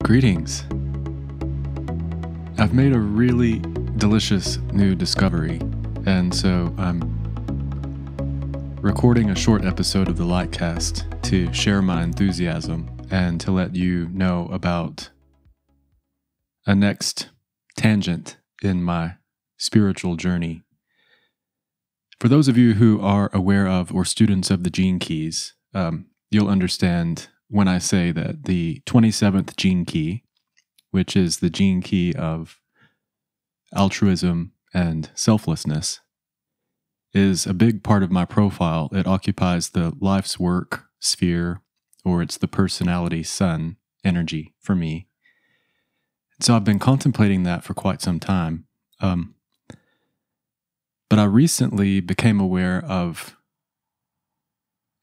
Greetings. I've made a really delicious new discovery, and so I'm recording a short episode of the LightCast to share my enthusiasm and to let you know about a next tangent in my spiritual journey. For those of you who are aware of or students of the gene keys, you'll understand when I say that the 27th gene key, which is the gene key of altruism and selflessness, is a big part of my profile. It occupies the life's work sphere, or it's the personality sun energy for me. So I've been contemplating that for quite some time. But I recently became aware of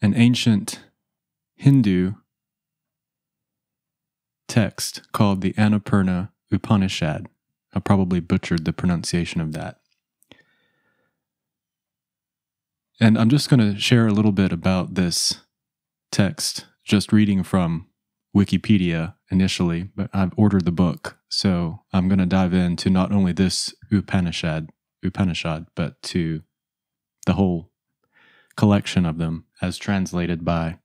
an ancient Hindu text called the Annapurna Upanishad. I probably butchered the pronunciation of that. And I'm just going to share a little bit about this text, just reading from Wikipedia initially, but I've ordered the book, so I'm going to dive into not only this Upanishad, but to the whole collection of them as translated by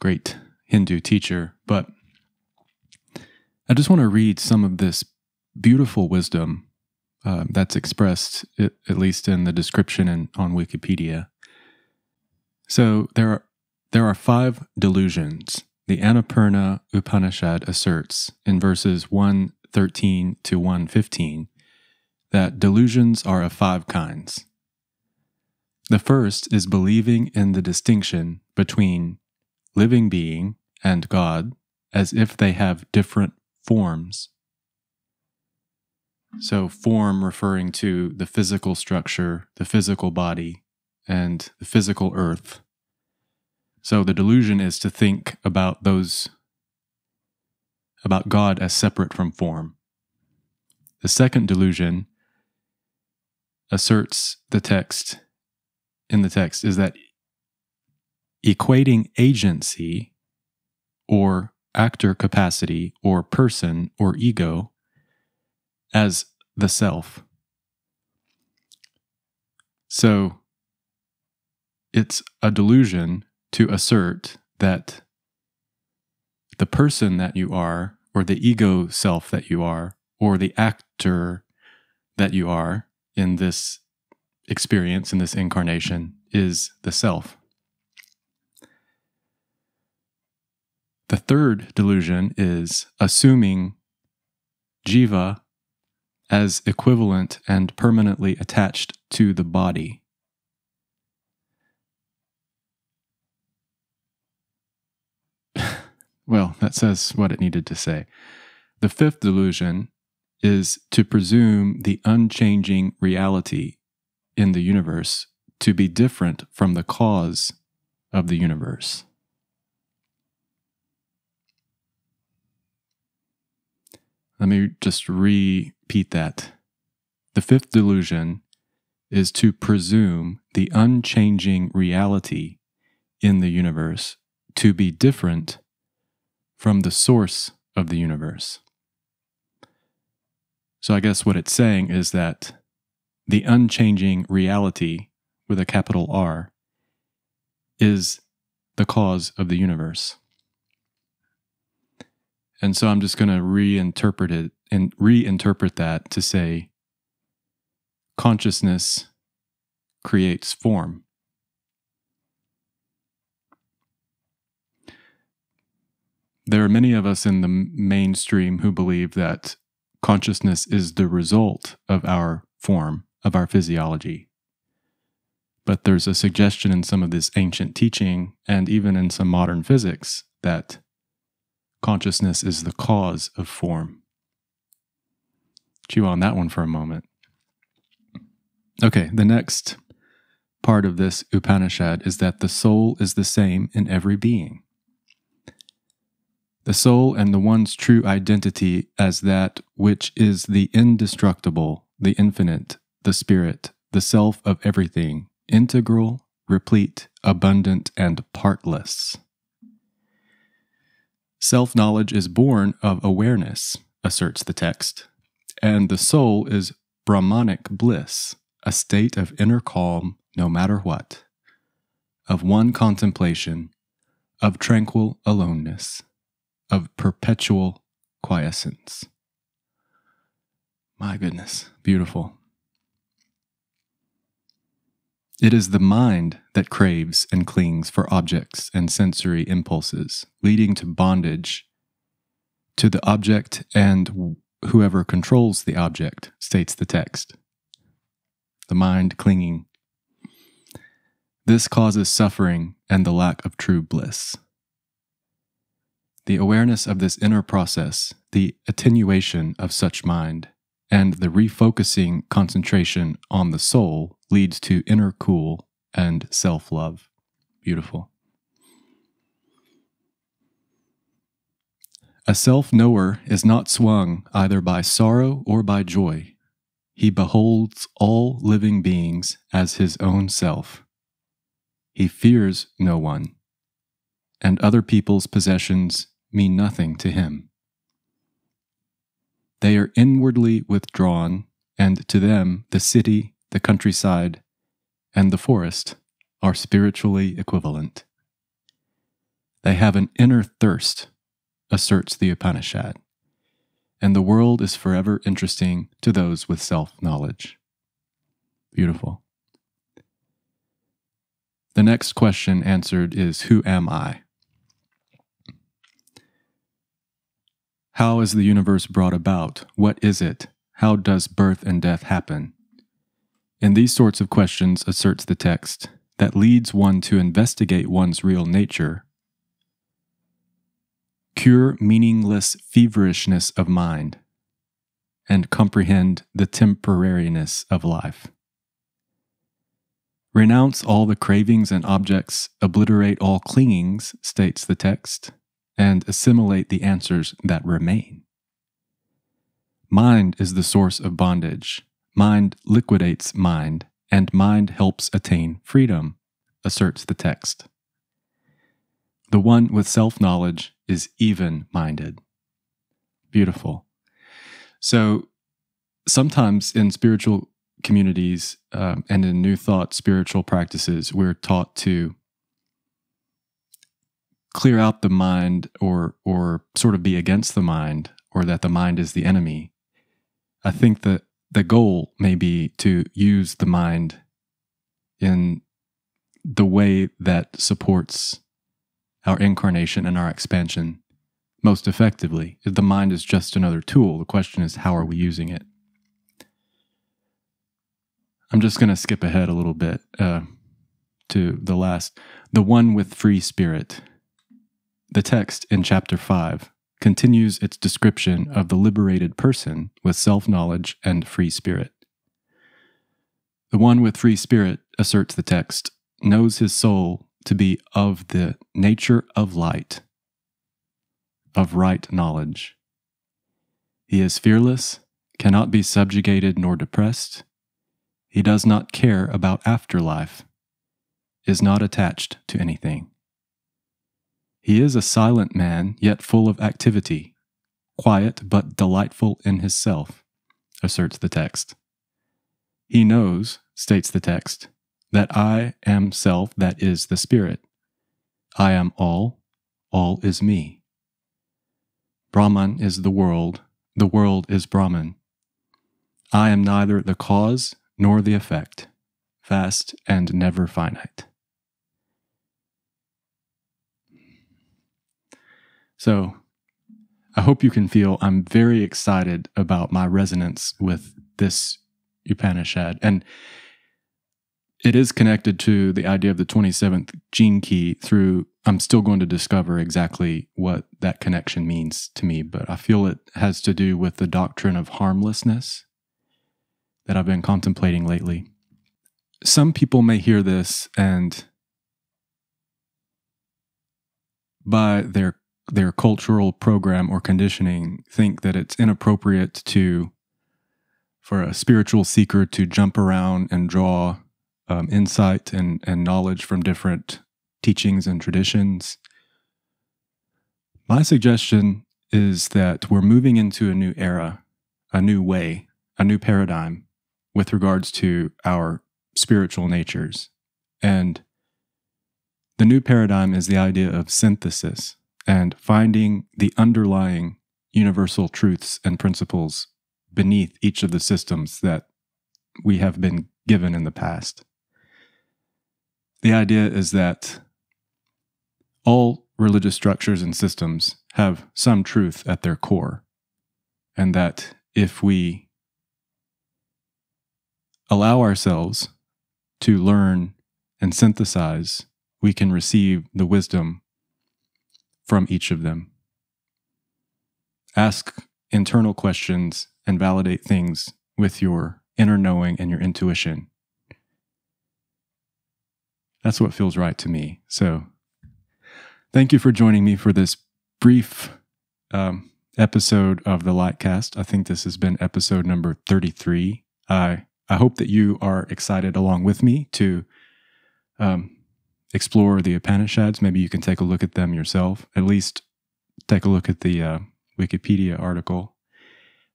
great Hindu teacher. But I just want to read some of this beautiful wisdom that's expressed, at least in the description on Wikipedia. So there are 5 delusions. The Annapurna Upanishad asserts in verses 1:13 to 1:15 that delusions are of 5 kinds. The first is believing in the distinction between living being and God as if they have different forms. So form referring to the physical structure, the physical body, and the physical earth. So the delusion is to think about God as separate from form. The second delusion asserts in the text is that equating agency or actor capacity or person or ego as the self. So it's a delusion to assert that the person that you are, or the ego self that you are, or the actor that you are in this experience, in this incarnation, is the self. The third delusion is assuming jiva as equivalent and permanently attached to the body. Well, that says what it needed to say. The fifth delusion is to presume the unchanging reality in the universe to be different from the cause of the universe. Let me just repeat that. The fifth delusion is to presume the unchanging reality in the universe to be different from the source of the universe. So I guess what it's saying is that the unchanging reality, with a capital R, is the cause of the universe. And so I'm just going to reinterpret that to say consciousness creates form. There are many of us in the mainstream who believe that consciousness is the result of our form, of our physiology. But there's a suggestion in some of this ancient teaching, and even in some modern physics, that consciousness is the cause of form. Chew on that one for a moment. Okay, the next part of this Upanishad is that the soul is the same in every being. The soul and the one's true identity as that which is the indestructible, the infinite, the spirit, the self of everything, integral, replete, abundant, and partless. Self-knowledge is born of awareness, asserts the text, and the soul is Brahmanic bliss, a state of inner calm no matter what, of one contemplation, of tranquil aloneness, of perpetual quiescence. My goodness, beautiful. It is the mind that craves and clings for objects and sensory impulses, leading to bondage to the object and whoever controls the object, states the text. The mind clinging. This causes suffering and the lack of true bliss. The awareness of this inner process, the attenuation of such mind, and the refocusing concentration on the soul leads to inner cool and self-love. Beautiful. A self-knower is not swung either by sorrow or by joy. He beholds all living beings as his own self. He fears no one, and other people's possessions mean nothing to him. They are inwardly withdrawn, and to them the city, the countryside, and the forest are spiritually equivalent. They have an inner thirst, asserts the Upanishad, and the world is forever interesting to those with self-knowledge. Beautiful. The next question answered is, who am I? How is the universe brought about? What is it? How does birth and death happen? In these sorts of questions, asserts the text, that leads one to investigate one's real nature, cure meaningless feverishness of mind, and comprehend the temporariness of life. Renounce all the cravings and objects, obliterate all clingings, states the text, and assimilate the answers that remain. Mind is the source of bondage. Mind liquidates mind, and mind helps attain freedom, asserts the text. The one with self-knowledge is even-minded. Beautiful. So sometimes in spiritual communities and in New Thought spiritual practices, we're taught to clear out the mind or sort of be against the mind, or that the mind is the enemy. I think that the goal may be to use the mind in the way that supports our incarnation and our expansion most effectively. The mind is just another tool. The question is, how are we using it? I'm just going to skip ahead a little bit to the last. The one with free spirit. The text in chapter 5 continues its description of the liberated person with self-knowledge and free spirit. The one with free spirit, asserts the text, knows his soul to be of the nature of light, of right knowledge. He is fearless, cannot be subjugated nor depressed. He does not care about afterlife, is not attached to anything. He is a silent man, yet full of activity, quiet but delightful in his self, asserts the text. He knows, states the text, that I am self that is the spirit. I am all is me. Brahman is the world is Brahman. I am neither the cause nor the effect, vast and never finite. So, I hope you can feel I'm very excited about my resonance with this Upanishad. And it is connected to the idea of the 27th gene key through, I'm still going to discover exactly what that connection means to me, but I feel it has to do with the doctrine of harmlessness that I've been contemplating lately. Some people may hear this and by their cultural program or conditioning think that it's inappropriate for a spiritual seeker to jump around and draw insight and knowledge from different teachings and traditions. My suggestion is that we're moving into a new era, a new way, a new paradigm with regards to our spiritual natures. And the new paradigm is the idea of synthesis and finding the underlying universal truths and principles beneath each of the systems that we have been given in the past. The idea is that all religious structures and systems have some truth at their core, and that if we allow ourselves to learn and synthesize, we can receive the wisdom from each of them. Ask internal questions and validate things with your inner knowing and your intuition. That's what feels right to me. So thank you for joining me for this brief episode of the LightCast. I think this has been episode number 33. I hope that you are excited along with me to explore the Upanishads. Maybe you can take a look at them yourself. At least take a look at the Wikipedia article,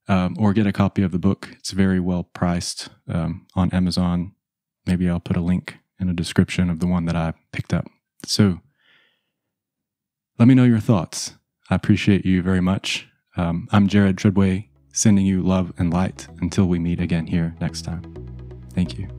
or get a copy of the book. It's very well priced on Amazon. Maybe I'll put a link in a description of the one that I picked up. So let me know your thoughts. I appreciate you very much. I'm Jared Treadway, sending you love and light until we meet again here next time. Thank you.